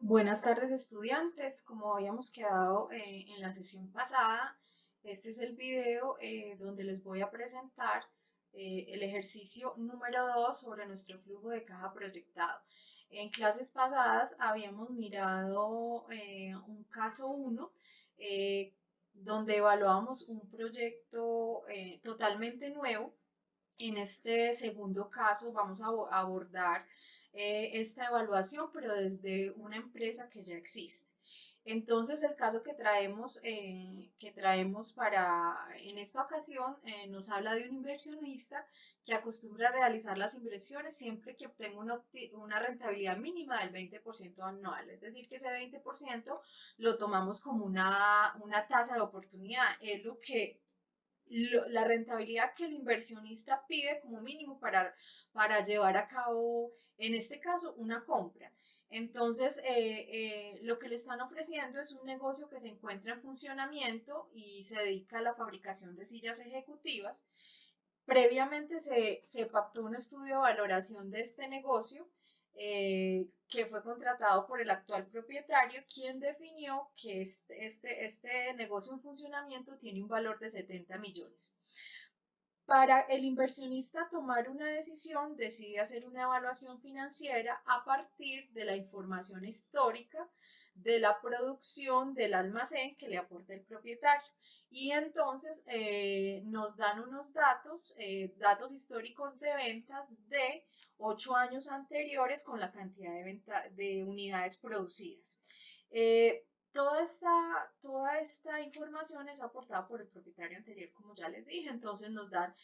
Buenas tardes, estudiantes. Como habíamos quedado en la sesión pasada, este es el video donde les voy a presentar el ejercicio número 2 sobre nuestro flujo de caja proyectado. En clases pasadas habíamos mirado un caso 1 donde evaluábamos un proyecto totalmente nuevo. En este segundo caso vamos a abordar esta evaluación, pero desde una empresa que ya existe. Entonces, el caso que traemos en esta ocasión nos habla de un inversionista que acostumbra a realizar las inversiones siempre que obtenga una rentabilidad mínima del 20% anual. Es decir, que ese 20% lo tomamos como una tasa de oportunidad. Es la rentabilidad que el inversionista pide como mínimo para llevar a cabo, en este caso, una compra. Entonces, lo que le están ofreciendo es un negocio que se encuentra en funcionamiento y se dedica a la fabricación de sillas ejecutivas. Previamente se pactó un estudio de valoración de este negocio que fue contratado por el actual propietario, quien definió que este negocio en funcionamiento tiene un valor de 70 millones. Para el inversionista tomar una decisión, decide hacer una evaluación financiera a partir de la información histórica de la producción del almacén que le aporta el propietario. Y entonces nos dan unos datos históricos de ventas de 8 años anteriores con la cantidad de unidades producidas. Eh, toda esta información es aportada por el propietario anterior, como ya les dije. Entonces nos dan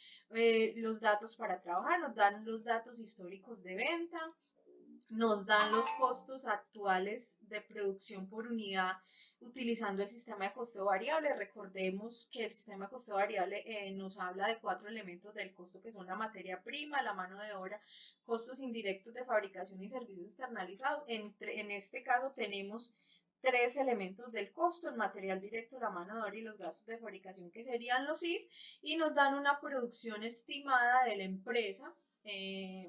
los datos para trabajar, nos dan los datos históricos de venta, nos dan los costos actuales de producción por unidad utilizando el sistema de costo variable. Recordemos que el sistema de costo variable nos habla de 4 elementos del costo, que son la materia prima, la mano de obra, costos indirectos de fabricación y servicios externalizados. En este caso tenemos 3 elementos del costo: el material directo, la mano de obra y los gastos de fabricación, que serían los IF, y nos dan una producción estimada de la empresa,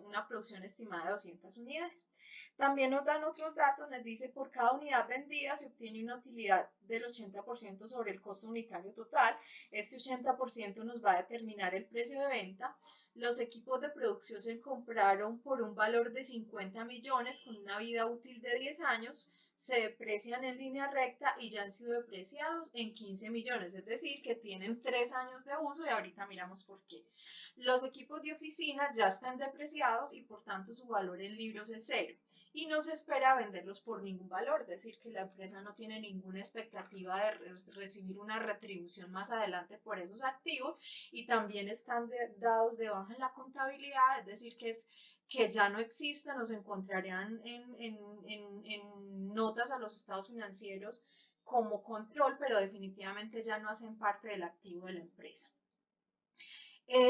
una producción estimada de 200 unidades. También nos dan otros datos. Nos dice: por cada unidad vendida se obtiene una utilidad del 80% sobre el costo unitario total. Este 80% nos va a determinar el precio de venta. Los equipos de producción se compraron por un valor de 50 millones con una vida útil de 10 años. Se deprecian en línea recta y ya han sido depreciados en 15 millones, es decir, que tienen 3 años de uso, y ahorita miramos por qué. Los equipos de oficina ya están depreciados y por tanto su valor en libros es cero, y no se espera venderlos por ningún valor, es decir, que la empresa no tiene ninguna expectativa de recibir una retribución más adelante por esos activos, y también están dados de baja en la contabilidad, es decir, que ya no existen, nos encontrarían en notas a los estados financieros como control, pero definitivamente ya no hacen parte del activo de la empresa.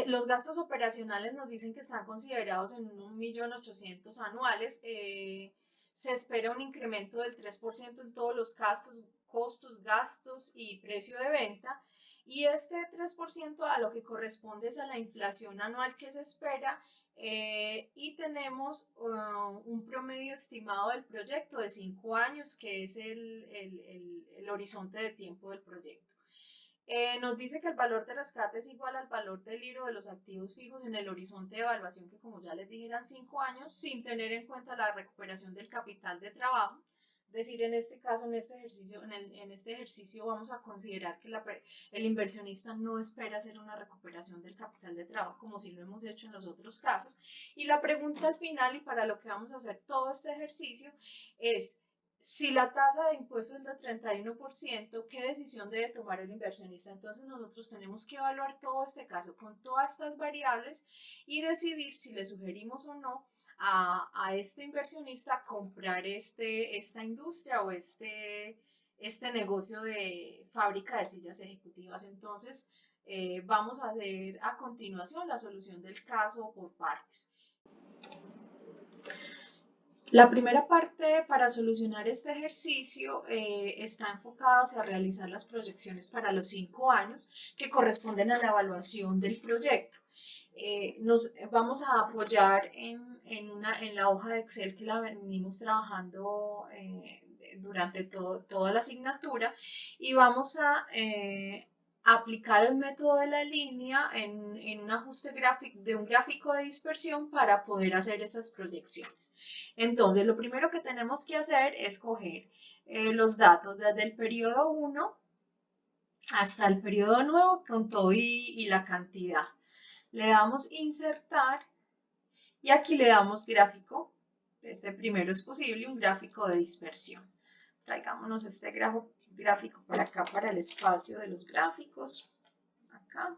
Los gastos operacionales nos dicen que están considerados en 1.800.000 anuales. Se espera un incremento del 3% en todos los costos, gastos y precio de venta. Y este 3% a lo que corresponde es a la inflación anual que se espera. Y tenemos un promedio estimado del proyecto de 5 años, que es el horizonte de tiempo del proyecto. Nos dice que el valor de rescate es igual al valor del libro de los activos fijos en el horizonte de evaluación, que como ya les dije eran 5 años, sin tener en cuenta la recuperación del capital de trabajo. Es decir, en este caso, en este ejercicio vamos a considerar que el inversionista no espera hacer una recuperación del capital de trabajo como si lo hemos hecho en los otros casos. Y la pregunta al final, y para lo que vamos a hacer todo este ejercicio, es: si la tasa de impuestos es del 31%, ¿qué decisión debe tomar el inversionista? Entonces nosotros tenemos que evaluar todo este caso con todas estas variables y decidir si le sugerimos o no a este inversionista comprar esta industria o este negocio de fábrica de sillas ejecutivas. Entonces vamos a hacer a continuación la solución del caso por partes. La primera parte para solucionar este ejercicio está enfocada hacia realizar las proyecciones para los 5 años que corresponden a la evaluación del proyecto. Nos vamos a apoyar en la hoja de Excel que la venimos trabajando durante toda la asignatura, y vamos a aplicar el método de la línea en un ajuste gráfico de un gráfico de dispersión para poder hacer esas proyecciones. Entonces, lo primero que tenemos que hacer es coger los datos desde el periodo 1 hasta el periodo nuevo con todo y la cantidad. Le damos insertar y aquí le damos gráfico. Este primero es posible, un gráfico de dispersión. Traigámonos este gráfico para acá, para el espacio de los gráficos. Acá,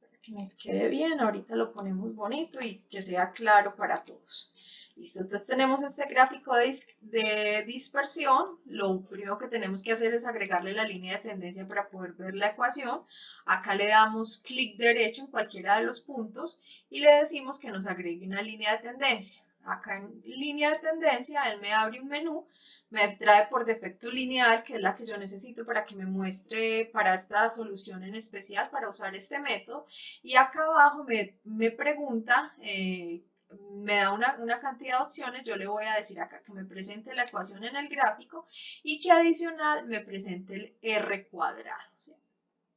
para que nos quede bien. Ahorita lo ponemos bonito y que sea claro para todos. Listo, entonces tenemos este gráfico de dispersión. Lo primero que tenemos que hacer es agregarle la línea de tendencia para poder ver la ecuación. Acá le damos clic derecho en cualquiera de los puntos y le decimos que nos agregue una línea de tendencia. Acá en línea de tendencia, él me abre un menú, me trae por defecto lineal, que es la que yo necesito para que me muestre para esta solución en especial, para usar este método. Y acá abajo me pregunta, me da una cantidad de opciones. Yo le voy a decir acá que me presente la ecuación en el gráfico y que adicional me presente el R cuadrado, ¿sí?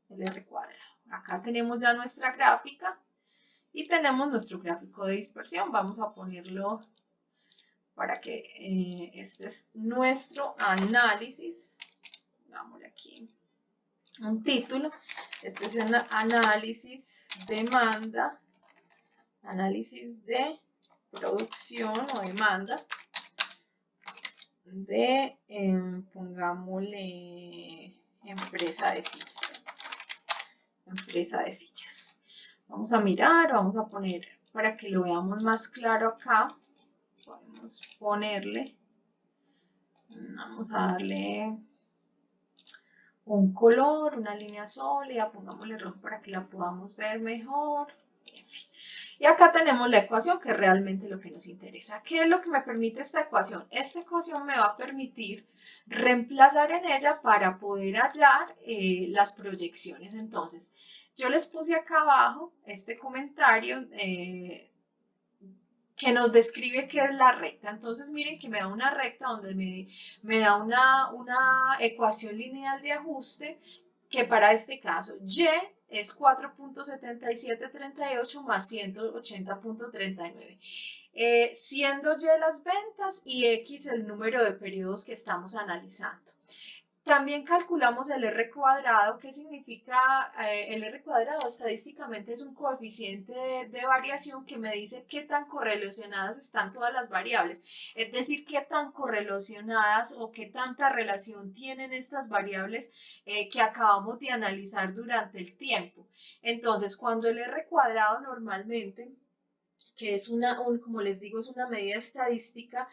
El R cuadrado. Acá tenemos ya nuestra gráfica y tenemos nuestro gráfico de dispersión. Vamos a ponerlo para que este es nuestro análisis. Dámosle aquí un título. Este es el análisis demanda, análisis de producción o demanda de, pongámosle, empresa de sillas. Empresa de sillas. Vamos a mirar, vamos a poner, para que lo veamos más claro acá, podemos ponerle, vamos a darle un color, una línea sólida, pongámosle rojo para que la podamos ver mejor, en fin. Y acá tenemos la ecuación, que es realmente lo que nos interesa. ¿Qué es lo que me permite esta ecuación? Esta ecuación me va a permitir reemplazar en ella para poder hallar las proyecciones. Entonces, yo les puse acá abajo este comentario que nos describe qué es la recta. Entonces, miren que me da una recta donde me da una ecuación lineal de ajuste, que para este caso Y es 4.7738 más 180.39. Siendo Y las ventas y X el número de periodos que estamos analizando. También calculamos el R cuadrado. ¿Qué significa el R cuadrado? Estadísticamente es un coeficiente de variación que me dice qué tan correlacionadas están todas las variables. Es decir, qué tan correlacionadas o qué tanta relación tienen estas variables que acabamos de analizar durante el tiempo. Entonces, cuando el R cuadrado normalmente, que es como les digo, es una medida estadística,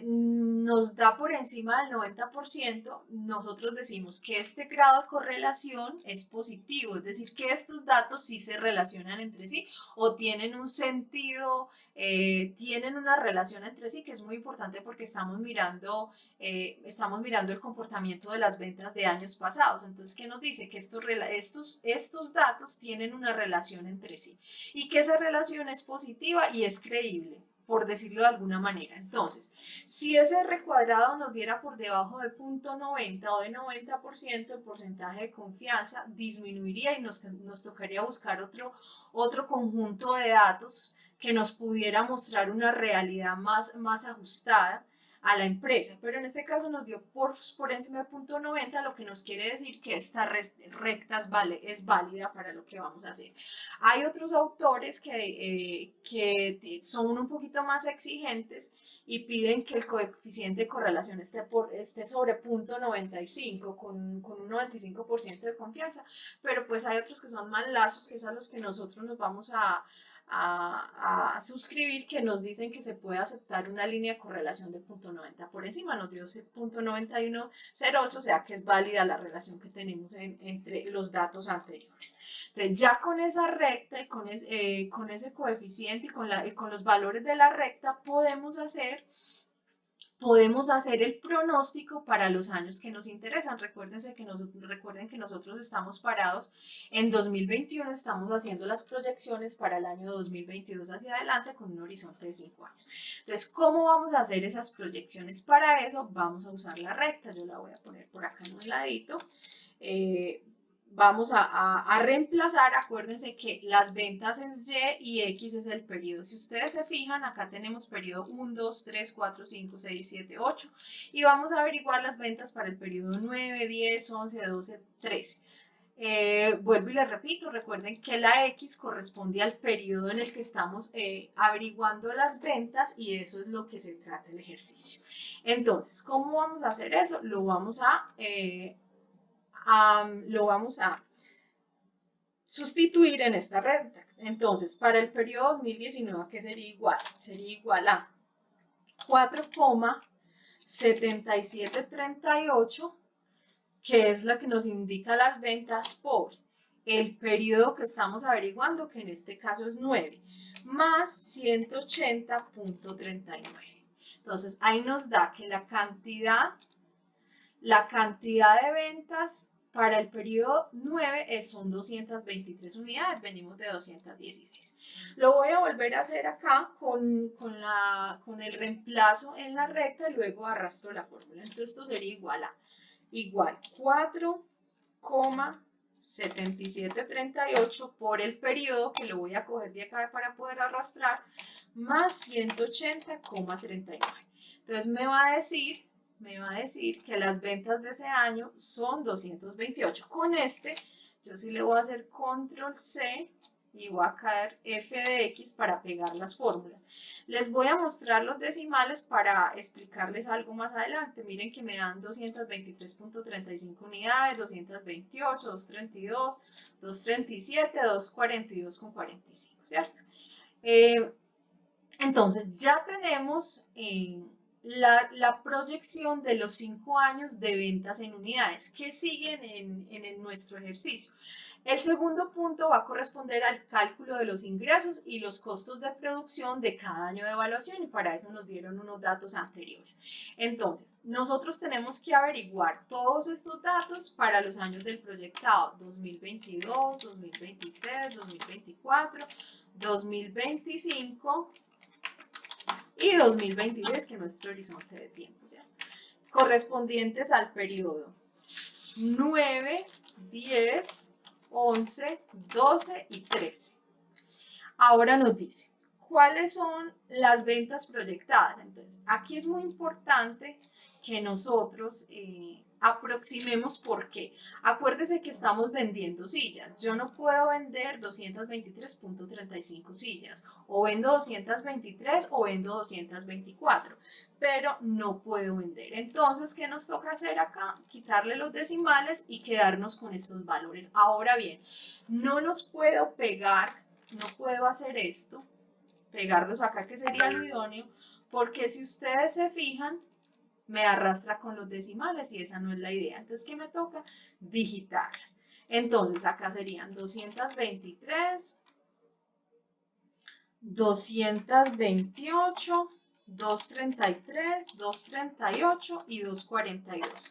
nos da por encima del 90%, nosotros decimos que este grado de correlación es positivo, es decir, que estos datos sí se relacionan entre sí o tienen un sentido, tienen una relación entre sí, que es muy importante porque estamos mirando el comportamiento de las ventas de años pasados. Entonces, ¿qué nos dice? Que estos datos tienen una relación entre sí y que esa relación es positiva y es creíble, por decirlo de alguna manera. Entonces, si ese R cuadrado nos diera por debajo de 0.90 o de 90%, el porcentaje de confianza disminuiría y nos tocaría buscar otro conjunto de datos que nos pudiera mostrar una realidad más ajustada a la empresa, pero en este caso nos dio por encima de 0.90, lo que nos quiere decir que esta recta es válida para lo que vamos a hacer. Hay otros autores que son un poquito más exigentes y piden que el coeficiente de correlación esté sobre 0.95 con un 95% de confianza, pero pues hay otros que son más lazos, que es a los que nosotros nos vamos a suscribir, que nos dicen que se puede aceptar una línea de correlación de 0.90 por encima. Nos dio 0.9108, o sea que es válida la relación que tenemos entre los datos anteriores. Entonces, ya con esa recta y con ese coeficiente y con los valores de la recta podemos podemos hacer el pronóstico para los años que nos interesan. Recuerden que nosotros estamos parados en 2021, estamos haciendo las proyecciones para el año 2022 hacia adelante con un horizonte de 5 años. Entonces, ¿cómo vamos a hacer esas proyecciones? Para eso vamos a usar la recta. Yo la voy a poner por acá en un ladito. Vamos a reemplazar, acuérdense que las ventas es Y y X es el periodo. Si ustedes se fijan, acá tenemos periodo 1, 2, 3, 4, 5, 6, 7, 8 y vamos a averiguar las ventas para el periodo 9, 10, 11, 12, 13. Vuelvo y les repito, recuerden que la X corresponde al periodo en el que estamos averiguando las ventas y eso es lo que se trata el ejercicio. Entonces, ¿cómo vamos a hacer eso? Lo vamos a sustituir en esta recta. Entonces, para el periodo 2019, ¿qué sería igual? Sería igual a 4,7738, que es la que nos indica las ventas por el periodo que estamos averiguando, que en este caso es 9, más 180.39. Entonces, ahí nos da que la cantidad de ventas para el periodo 9 son 223 unidades, venimos de 216. Lo voy a volver a hacer acá con el reemplazo en la recta y luego arrastro la fórmula. Entonces esto sería igual 4,7738 por el periodo, que lo voy a coger de acá para poder arrastrar, más 180,39. Entonces me va a decir que las ventas de ese año son 228. Con yo sí le voy a hacer control C y voy a caer F de X para pegar las fórmulas. Les voy a mostrar los decimales para explicarles algo más adelante. Miren que me dan 223.35 unidades, 228, 232, 237, 242,45, ¿cierto? Entonces ya tenemos la proyección de los 5 años de ventas en unidades que siguen en nuestro ejercicio. El segundo punto va a corresponder al cálculo de los ingresos y los costos de producción de cada año de evaluación y para eso nos dieron unos datos anteriores. Entonces, nosotros tenemos que averiguar todos estos datos para los años del proyectado 2022, 2023, 2024, 2025 y 2026, que es nuestro horizonte de tiempo, ¿cierto? Correspondientes al periodo 9, 10, 11, 12 y 13. Ahora nos dice, ¿cuáles son las ventas proyectadas? Entonces, aquí es muy importante que nosotros aproximemos por qué. Acuérdese que estamos vendiendo sillas. Yo no puedo vender 223.35 sillas. O vendo 223 o vendo 224. Pero no puedo vender. Entonces, ¿qué nos toca hacer acá? Quitarle los decimales y quedarnos con estos valores. Ahora bien, no los puedo pegar, no puedo hacer esto, pegarlos acá, que sería lo idóneo, porque si ustedes se fijan, me arrastra con los decimales y esa no es la idea. Entonces, ¿qué me toca? Digitarlas. Entonces, acá serían 223, 228, 233, 238 y 242.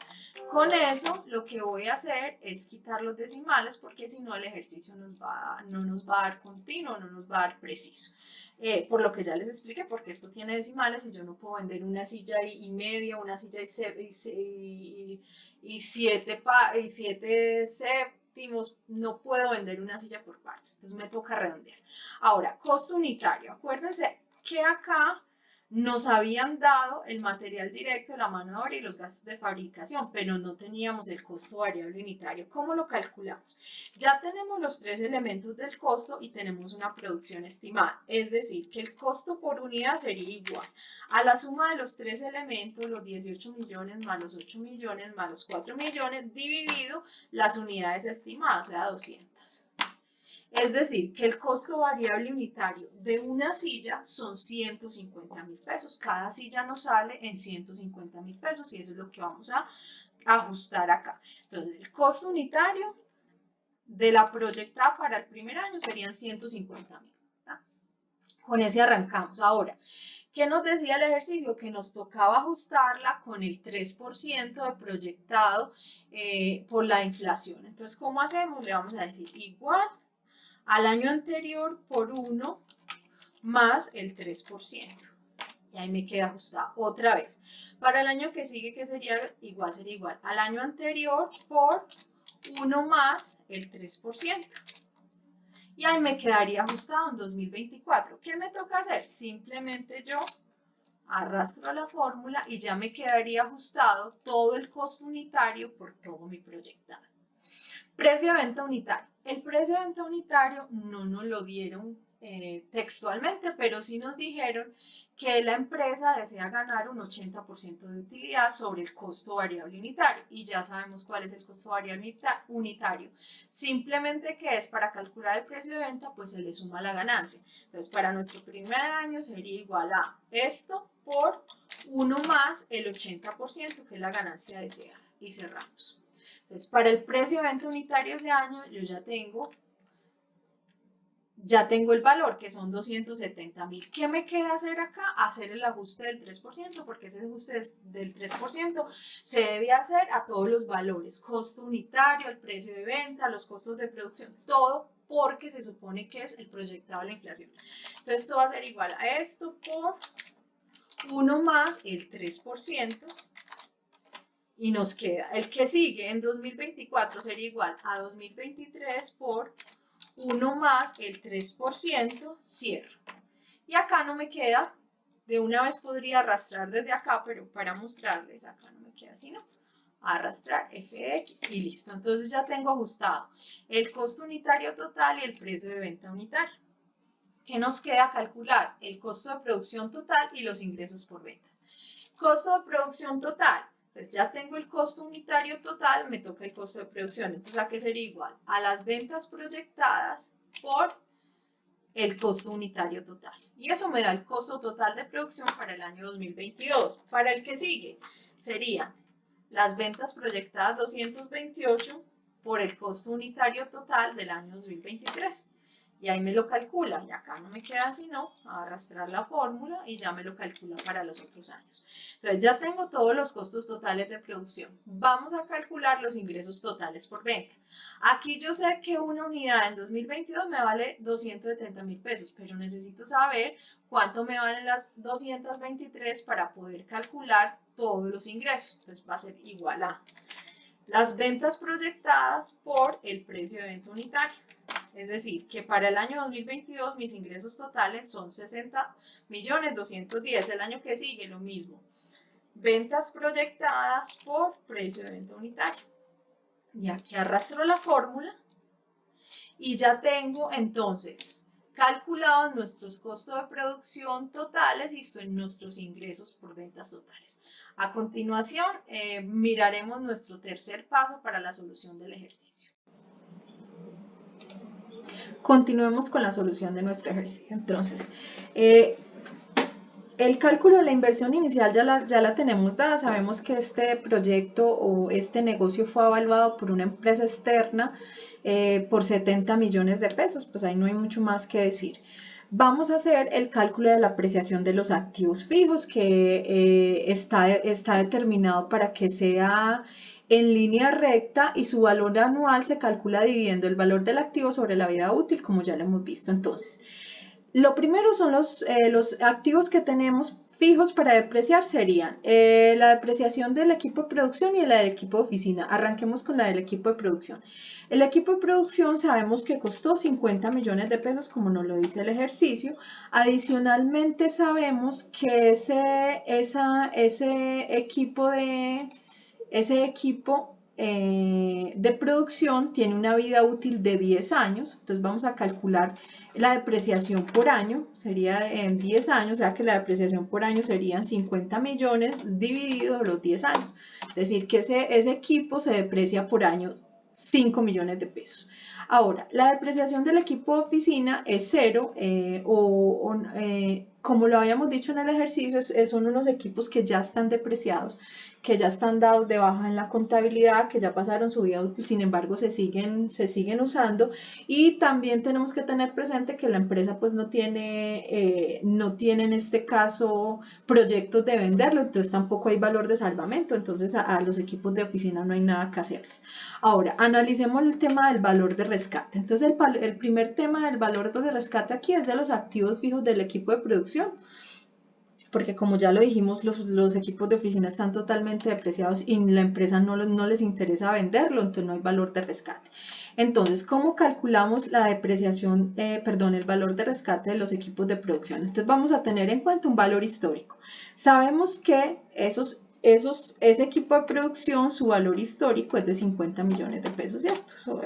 Con eso lo que voy a hacer es quitar los decimales porque si no el ejercicio no nos va a dar continuo, no nos va a dar preciso. Por lo que ya les expliqué, porque esto tiene decimales y yo no puedo vender una silla y media, una silla y siete séptimos, no puedo vender una silla por partes, entonces me toca redondear. Ahora, costo unitario, acuérdense que acá nos habían dado el material directo, la mano de obra y los gastos de fabricación, pero no teníamos el costo variable unitario. ¿Cómo lo calculamos? Ya tenemos los 3 elementos del costo y tenemos una producción estimada, es decir, que el costo por unidad sería igual a la suma de los 3 elementos, los 18 millones más los 8 millones más los 4 millones, dividido las unidades estimadas, o sea, 200. Es decir, que el costo variable unitario de una silla son 150.000 pesos. Cada silla nos sale en 150.000 pesos y eso es lo que vamos a ajustar acá. Entonces, el costo unitario de la proyectada para el primer año serían 150.000. Con ese arrancamos. Ahora, ¿Qué nos decía el ejercicio? Que nos tocaba ajustarla con el 3% de proyectado por la inflación. Entonces, ¿cómo hacemos? Le vamos a decir igual al año anterior por 1 más el 3%. Y ahí me queda ajustado otra vez. Para el año que sigue, ¿qué sería igual? Sería igual al año anterior por 1 más el 3%. Y ahí me quedaría ajustado en 2024. ¿Qué me toca hacer? Simplemente yo arrastro la fórmula y ya me quedaría ajustado todo el costo unitario por todo mi proyectado. Precio de venta unitario. El precio de venta unitario no nos lo dieron textualmente, pero sí nos dijeron que la empresa desea ganar un 80% de utilidad sobre el costo variable unitario. Y ya sabemos cuál es el costo variable unitario. Simplemente que es para calcular el precio de venta, pues se le suma la ganancia. Entonces, para nuestro primer año sería igual a esto por 1 más el 80%, que es la ganancia deseada. Y cerramos. Entonces, para el precio de venta unitario ese año, yo ya tengo el valor, que son 270.000. ¿Qué me queda hacer acá? Hacer el ajuste del 3%, porque ese ajuste del 3% se debe hacer a todos los valores, costo unitario, el precio de venta, los costos de producción, todo porque se supone que es el proyectado de la inflación. Entonces, esto va a ser igual a esto por 1 más el 3%. Y nos queda el que sigue en 2024 sería igual a 2023 por 1 más el 3%, cierro. Y acá no me queda, de una vez podría arrastrar desde acá, pero para mostrarles, acá no me queda sino arrastrar f de x y listo. Entonces ya tengo ajustado el costo unitario total y el precio de venta unitario. ¿Qué nos queda calcular? El costo de producción total y los ingresos por ventas. Costo de producción total. Entonces ya tengo el costo unitario total, me toca el costo de producción. Entonces, ¿a qué sería igual? A las ventas proyectadas por el costo unitario total. Y eso me da el costo total de producción para el año 2022. Para el que sigue, serían las ventas proyectadas 228 por el costo unitario total del año 2023. Y ahí me lo calcula, y acá no me queda sino arrastrar la fórmula y ya me lo calcula para los otros años. Entonces ya tengo todos los costos totales de producción. Vamos a calcular los ingresos totales por venta. Aquí yo sé que una unidad en 2022 me vale 270.000 pesos, pero necesito saber cuánto me valen las 223 para poder calcular todos los ingresos. Entonces va a ser igual a las ventas proyectadas por el precio de venta unitario. Es decir, que para el año 2022 mis ingresos totales son 60.210.000. El año que sigue lo mismo. Ventas proyectadas por precio de venta unitario. Y aquí arrastro la fórmula y ya tengo entonces calculados nuestros costos de producción totales y son nuestros ingresos por ventas totales. A continuación, miraremos nuestro tercer paso para la solución del ejercicio. Continuemos con la solución de nuestro ejercicio. Entonces, el cálculo de la inversión inicial ya la tenemos dada. Sabemos que este proyecto o este negocio fue evaluado por una empresa externa por 70 millones de pesos. Pues ahí no hay mucho más que decir. Vamos a hacer el cálculo de la apreciación de los activos fijos, que está determinado para que sea en línea recta y su valor anual se calcula dividiendo el valor del activo sobre la vida útil, como ya lo hemos visto entonces. Lo primero son los activos que tenemos fijos para depreciar serían la depreciación del equipo de producción y la del equipo de oficina. Arranquemos con la del equipo de producción. El equipo de producción sabemos que costó 50 millones de pesos, como nos lo dice el ejercicio. Adicionalmente sabemos que ese equipo de producción tiene una vida útil de 10 años, entonces vamos a calcular la depreciación por año, sería en 10 años, o sea que la depreciación por año serían 50 millones dividido los 10 años, es decir que ese equipo se deprecia por año 5 millones de pesos. Ahora, la depreciación del equipo de oficina es cero, como lo habíamos dicho en el ejercicio, son unos equipos que ya están depreciados, que ya están dados de baja en la contabilidad, que ya pasaron su vida útil, sin embargo se siguen usando. Y también tenemos que tener presente que la empresa pues no tiene en este caso proyectos de venderlo, entonces tampoco hay valor de salvamento, entonces a los equipos de oficina no hay nada que hacerles. Ahora, analicemos el tema del valor de rescate. Entonces el primer tema del valor de rescate aquí es de los activos fijos del equipo de producción, porque como ya lo dijimos, los equipos de oficina están totalmente depreciados y la empresa no les interesa venderlo, entonces no hay valor de rescate. Entonces, ¿cómo calculamos la depreciación, el valor de rescate de los equipos de producción? Entonces vamos a tener en cuenta un valor histórico. Sabemos que ese equipo de producción, su valor histórico es de 50 millones de pesos, ¿cierto? Eso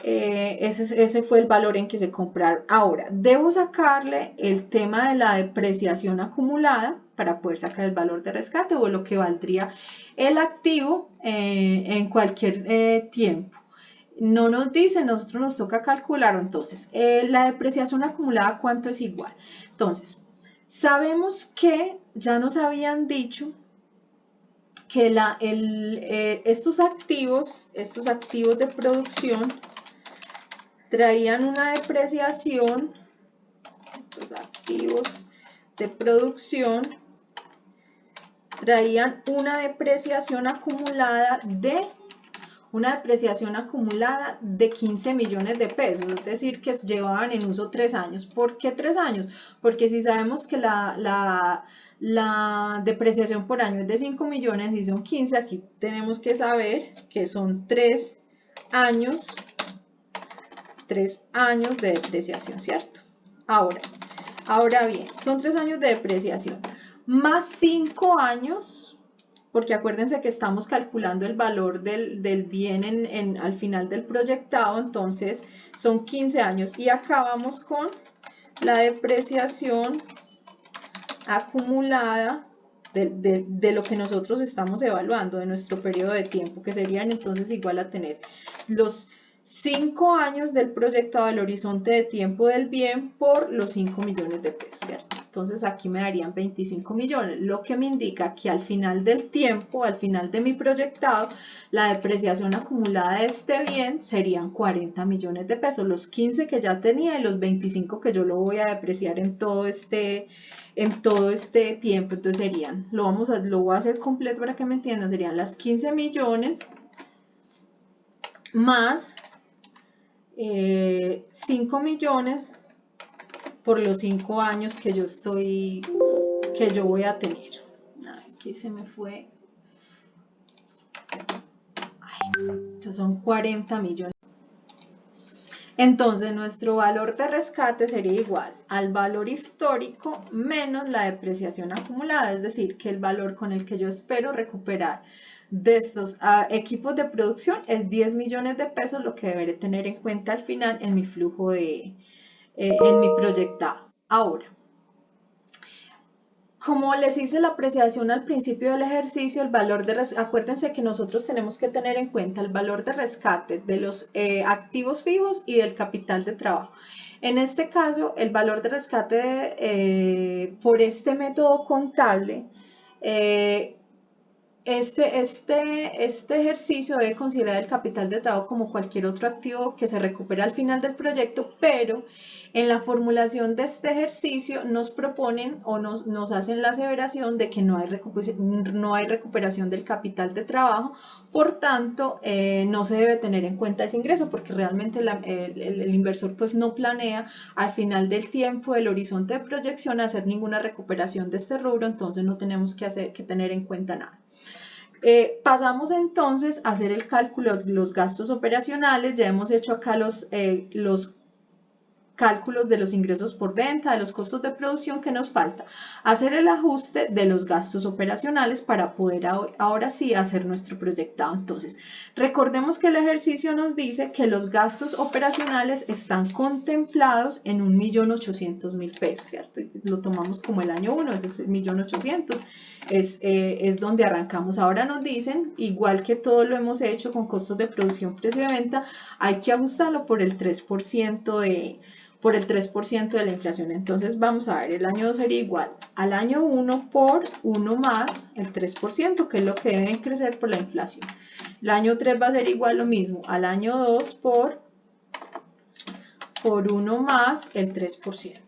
ese fue el valor en que se compraron. Ahora, debo sacarle el tema de la depreciación acumulada para poder sacar el valor de rescate o lo que valdría el activo en cualquier tiempo. No nos dice, nosotros nos toca calcularlo. Entonces, la depreciación acumulada, ¿cuánto es igual? Entonces, sabemos que ya nos habían dicho que estos activos de producción traían una depreciación, estos activos de producción traían una depreciación acumulada de 15 millones de pesos, es decir, que llevaban en uso 3 años. ¿Por qué 3 años? Porque si sabemos que la depreciación por año es de 5 millones y son 15, aquí tenemos que saber que son 3 años de depreciación, ¿cierto? Ahora bien, son 3 años de depreciación, más 5 años, porque acuérdense que estamos calculando el valor del bien al final del proyectado, entonces son 15 años. Y acá vamos con la depreciación acumulada de lo que nosotros estamos evaluando, de nuestro periodo de tiempo, que serían entonces igual a tener los 5 años del proyectado del horizonte de tiempo del bien por los 5 millones de pesos, ¿cierto? Entonces aquí me darían 25 millones, lo que me indica que al final del tiempo, al final de mi proyectado, la depreciación acumulada de este bien serían 40 millones de pesos, los 15 que ya tenía y los 25 que yo lo voy a depreciar en todo este tiempo. Entonces serían, lo voy a hacer completo para que me entiendan, serían las 15 millones más 5 millones por los 5 años que yo voy a tener. Aquí se me fue. Estos son 40 millones. Entonces nuestro valor de rescate sería igual al valor histórico menos la depreciación acumulada, es decir, que el valor con el que yo espero recuperar de estos equipos de producción es 10 millones de pesos, lo que deberé tener en cuenta al final en mi flujo en mi proyectado. Ahora, como les hice la apreciación al principio del ejercicio, el valor de acuérdense que nosotros tenemos que tener en cuenta el valor de rescate de los activos fijos y del capital de trabajo. En este caso, el valor de rescate por este método contable, este ejercicio debe considerar el capital de trabajo como cualquier otro activo que se recupera al final del proyecto, pero en la formulación de este ejercicio nos proponen o nos hacen la aseveración de que no hay recuperación del capital de trabajo, por tanto no se debe tener en cuenta ese ingreso porque realmente el inversor pues no planea al final del tiempo del horizonte de proyección hacer ninguna recuperación de este rubro, entonces no tenemos que tener en cuenta nada. Pasamos entonces a hacer el cálculo de los gastos operacionales. Ya hemos hecho acá los cálculos de los ingresos por venta, de los costos de producción. Que nos falta hacer el ajuste de los gastos operacionales para poder ahora sí hacer nuestro proyectado. Entonces, recordemos que el ejercicio nos dice que los gastos operacionales están contemplados en 1.800.000 pesos, ¿cierto? Y lo tomamos como el año 1, ese es el 1.800.000, es donde arrancamos. Ahora nos dicen, igual que todo lo hemos hecho con costos de producción, precio de venta, hay que ajustarlo por el 3% de la inflación. Entonces vamos a ver, el año 2 sería igual al año 1 por 1 más el 3%, que es lo que deben crecer por la inflación. El año 3 va a ser igual lo mismo al año 2 por 1 más el 3%.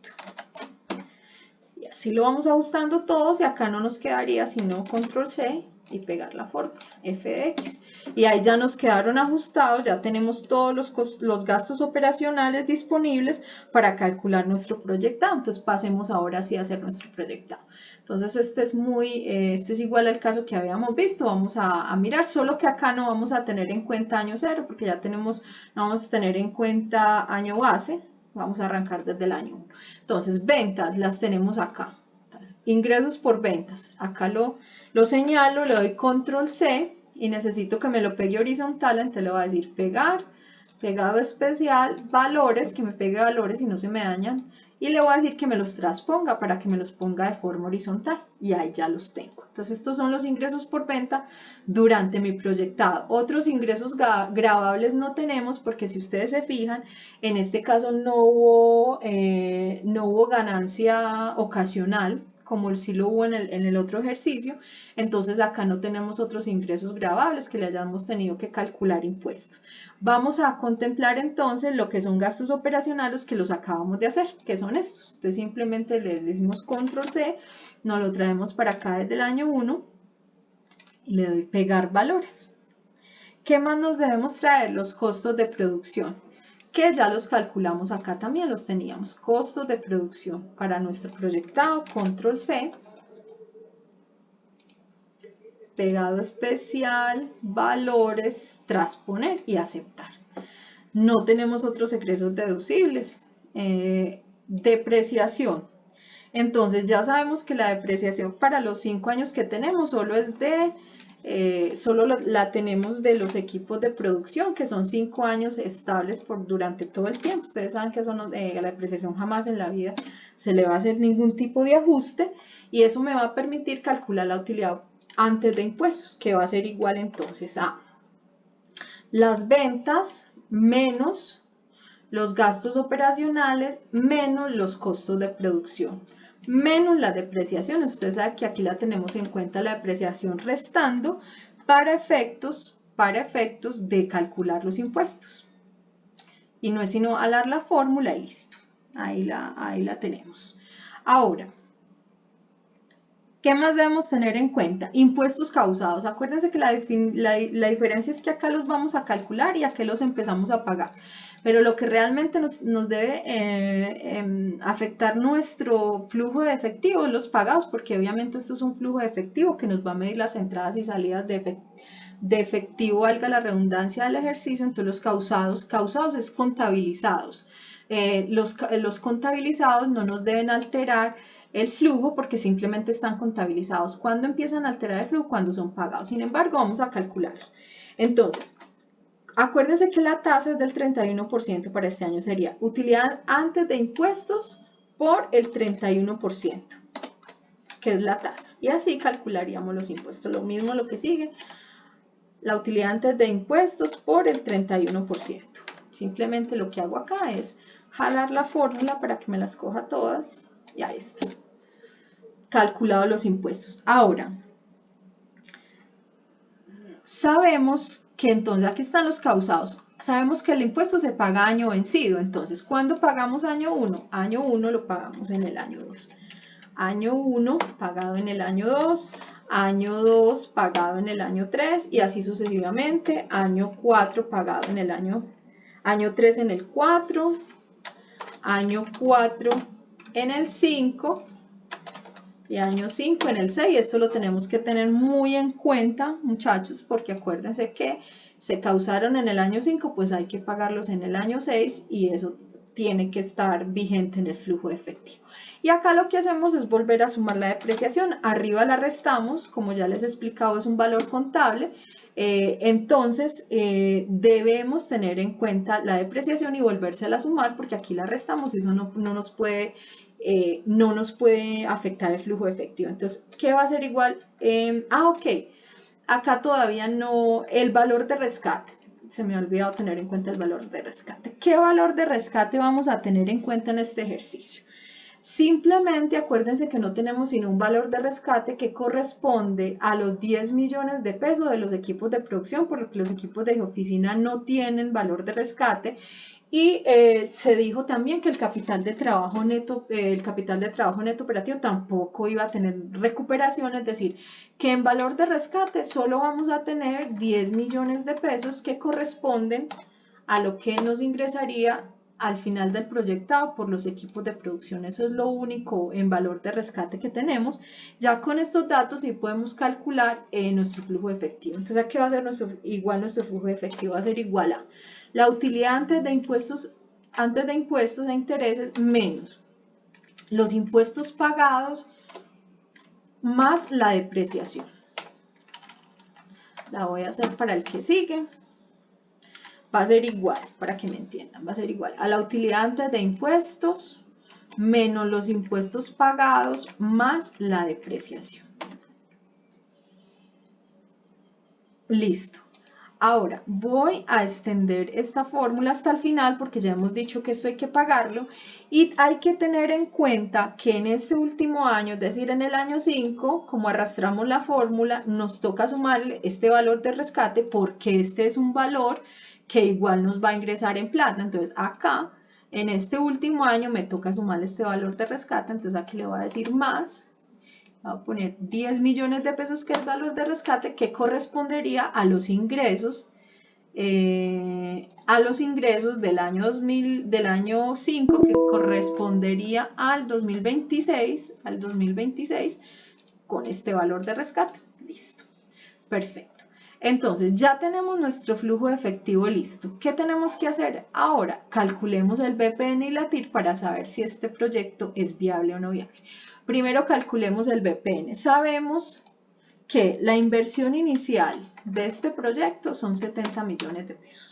Y así lo vamos ajustando todos, y acá no nos quedaría sino control C y pegar la fórmula f de x, y ahí ya nos quedaron ajustados, ya tenemos todos los gastos operacionales disponibles para calcular nuestro proyectado. Entonces pasemos ahora sí a hacer nuestro proyectado. Entonces este es igual al caso que habíamos visto. Vamos a mirar, solo que acá no vamos a tener en cuenta año 0, porque ya no vamos a tener en cuenta año base. Vamos a arrancar desde el año 1. Entonces ventas las tenemos acá. Entonces, ingresos por ventas, acá lo señalo, le doy control C y necesito que me lo pegue horizontal. Entonces le voy a decir pegar, pegado especial, valores, que me pegue valores y no se me dañan, y le voy a decir que me los transponga para que me los ponga de forma horizontal, y ahí ya los tengo. Entonces estos son los ingresos por venta durante mi proyectado. Otros ingresos grabables no tenemos, porque si ustedes se fijan, en este caso no hubo ganancia ocasional, como sí lo hubo en el otro ejercicio. Entonces acá no tenemos otros ingresos grabables que le hayamos tenido que calcular impuestos. Vamos a contemplar entonces lo que son gastos operacionales, que los acabamos de hacer, que son estos. Entonces simplemente les decimos control C, nos lo traemos para acá desde el año 1 y le doy pegar valores. ¿Qué más nos debemos traer? Los costos de producción, que ya los calculamos acá, también los teníamos. Costos de producción para nuestro proyectado, control C, pegado especial, valores, transponer y aceptar. No tenemos otros egresos deducibles. Depreciación. Entonces ya sabemos que la depreciación para los 5 años que tenemos solo la tenemos de los equipos de producción, que son 5 años estables durante todo el tiempo. Ustedes saben que la depreciación jamás en la vida se le va a hacer ningún tipo de ajuste, y eso me va a permitir calcular la utilidad antes de impuestos, que va a ser igual entonces a las ventas menos los gastos operacionales menos los costos de producción menos la depreciación. Ustedes saben que aquí la tenemos en cuenta, la depreciación restando para efectos de calcular los impuestos. Y no es sino alar la fórmula y listo. Ahí la tenemos. Ahora, ¿qué más debemos tener en cuenta? Impuestos causados. Acuérdense que la diferencia es que acá los vamos a calcular y acá los empezamos a pagar. Pero lo que realmente nos debe afectar nuestro flujo de efectivo es los pagados, porque obviamente esto es un flujo de efectivo que nos va a medir las entradas y salidas de efectivo, valga la redundancia del ejercicio. Entonces los causados es contabilizados. Los contabilizados no nos deben alterar el flujo, porque simplemente están contabilizados. ¿Cuándo empiezan a alterar el flujo? Cuando son pagados. Sin embargo, vamos a calcularlos. Entonces, acuérdense que la tasa es del 31% para este año. Sería utilidad antes de impuestos por el 31%, que es la tasa. Y así calcularíamos los impuestos. Lo mismo lo que sigue, la utilidad antes de impuestos por el 31%. Simplemente lo que hago acá es jalar la fórmula para que me las coja todas. Y ahí está. Calculado los impuestos. Ahora, sabemos que entonces aquí están los causados. Sabemos que el impuesto se paga año vencido. Entonces, ¿cuándo pagamos año 1? Año 1 lo pagamos en el año 2. Año 1 pagado en el año 2. Año 2 pagado en el año 3. Y así sucesivamente. Año 4 pagado en el año 3 en el 4. Año 4 en el 5. Y año 5 en el 6. Esto lo tenemos que tener muy en cuenta, muchachos, porque acuérdense que se causaron en el año 5, pues hay que pagarlos en el año 6, y eso tiene que estar vigente en el flujo de efectivo. Y acá lo que hacemos es volver a sumar la depreciación. Arriba la restamos, como ya les he explicado, es un valor contable. Entonces debemos tener en cuenta la depreciación y volvérsela a sumar, porque aquí la restamos y eso no nos puede afectar el flujo de efectivo. Entonces, ¿qué va a ser igual? Ok, acá todavía no, el valor de rescate. Se me ha olvidado tener en cuenta el valor de rescate. ¿Qué valor de rescate vamos a tener en cuenta en este ejercicio? Simplemente acuérdense que no tenemos sino un valor de rescate que corresponde a los 10 millones de pesos de los equipos de producción, por lo que los equipos de oficina no tienen valor de rescate. Y se dijo también que el capital de trabajo neto operativo tampoco iba a tener recuperación, es decir, que en valor de rescate solo vamos a tener 10 millones de pesos que corresponden a lo que nos ingresaría al final del proyectado por los equipos de producción. Eso es lo único en valor de rescate que tenemos. Ya con estos datos sí podemos calcular nuestro flujo de efectivo. Entonces, ¿a qué va a ser nuestro flujo de efectivo? Va a ser igual a la utilidad antes de impuestos e intereses menos los impuestos pagados más la depreciación. La voy a hacer para el que sigue. Va a ser igual, para que me entiendan, va a ser igual a la utilidad antes de impuestos menos los impuestos pagados más la depreciación. Listo. Ahora voy a extender esta fórmula hasta el final porque ya hemos dicho que esto hay que pagarlo y hay que tener en cuenta que en este último año, es decir, en el año 5, como arrastramos la fórmula, nos toca sumarle este valor de rescate porque este es un valor que igual nos va a ingresar en plata. Entonces acá, en este último año, me toca sumar este valor de rescate, entonces aquí le voy a decir más. Voy a poner 10 millones de pesos, que es el valor de rescate, que correspondería a los ingresos del año 5, que correspondería al 2026, con este valor de rescate. Listo. Perfecto. Entonces, ya tenemos nuestro flujo de efectivo listo. ¿Qué tenemos que hacer ahora? Calculemos el BPN y la TIR para saber si este proyecto es viable o no viable. Primero calculemos el BPN. Sabemos que la inversión inicial de este proyecto son 70 millones de pesos.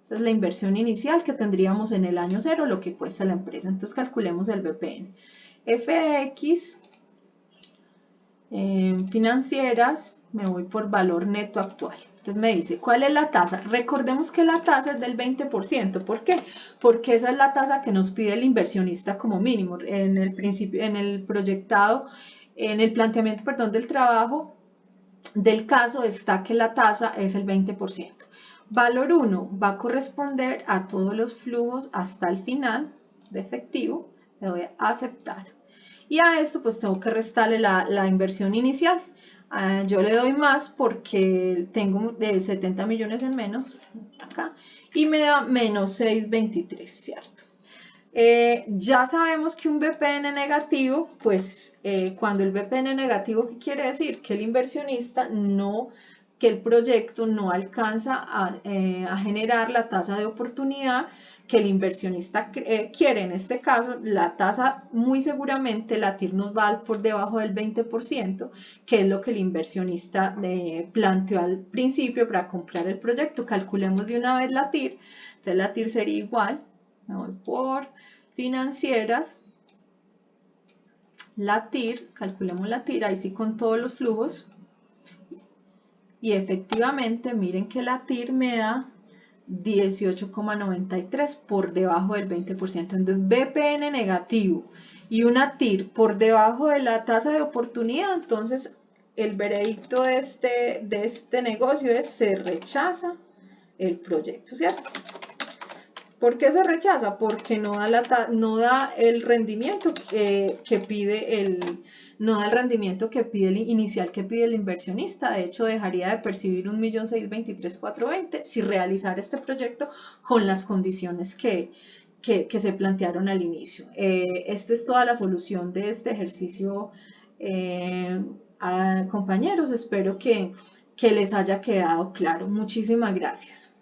Esa es la inversión inicial que tendríamos en el año 0, lo que cuesta la empresa. Entonces calculemos el BPN. F de X, financieras, me voy por valor neto actual. Entonces me dice, ¿cuál es la tasa? Recordemos que la tasa es del 20%. ¿Por qué? Porque esa es la tasa que nos pide el inversionista como mínimo. En el principio, en el planteamiento, del trabajo del caso está que la tasa es el 20%. Valor 1 va a corresponder a todos los flujos hasta el final de efectivo. Le doy a aceptar. Y a esto pues tengo que restarle la inversión inicial. Yo le doy más porque tengo de 70 millones en menos acá y me da menos 623, ¿cierto? Ya sabemos que un BPN negativo, pues cuando el BPN negativo, ¿qué quiere decir? Que el inversionista que el proyecto no alcanza a generar la tasa de oportunidad que el inversionista quiere. En este caso, la tasa muy seguramente la TIR nos va por debajo del 20%, que es lo que el inversionista planteó al principio para comprar el proyecto. Calculemos de una vez la TIR. Entonces la TIR sería igual, me voy por financieras, la TIR, calculemos la TIR, ahí sí con todos los flujos. Y efectivamente, miren que la TIR me da 18,93 por debajo del 20%. Entonces, BPN negativo y una TIR por debajo de la tasa de oportunidad. Entonces, el veredicto de este negocio es: se rechaza el proyecto, ¿cierto? ¿Por qué se rechaza? Porque no da el rendimiento que pide no da el rendimiento inicial que pide el inversionista. De hecho, dejaría de percibir 1.623.420 si realizara este proyecto con las condiciones que se plantearon al inicio. Esta es toda la solución de este ejercicio, compañeros. Espero que les haya quedado claro. Muchísimas gracias.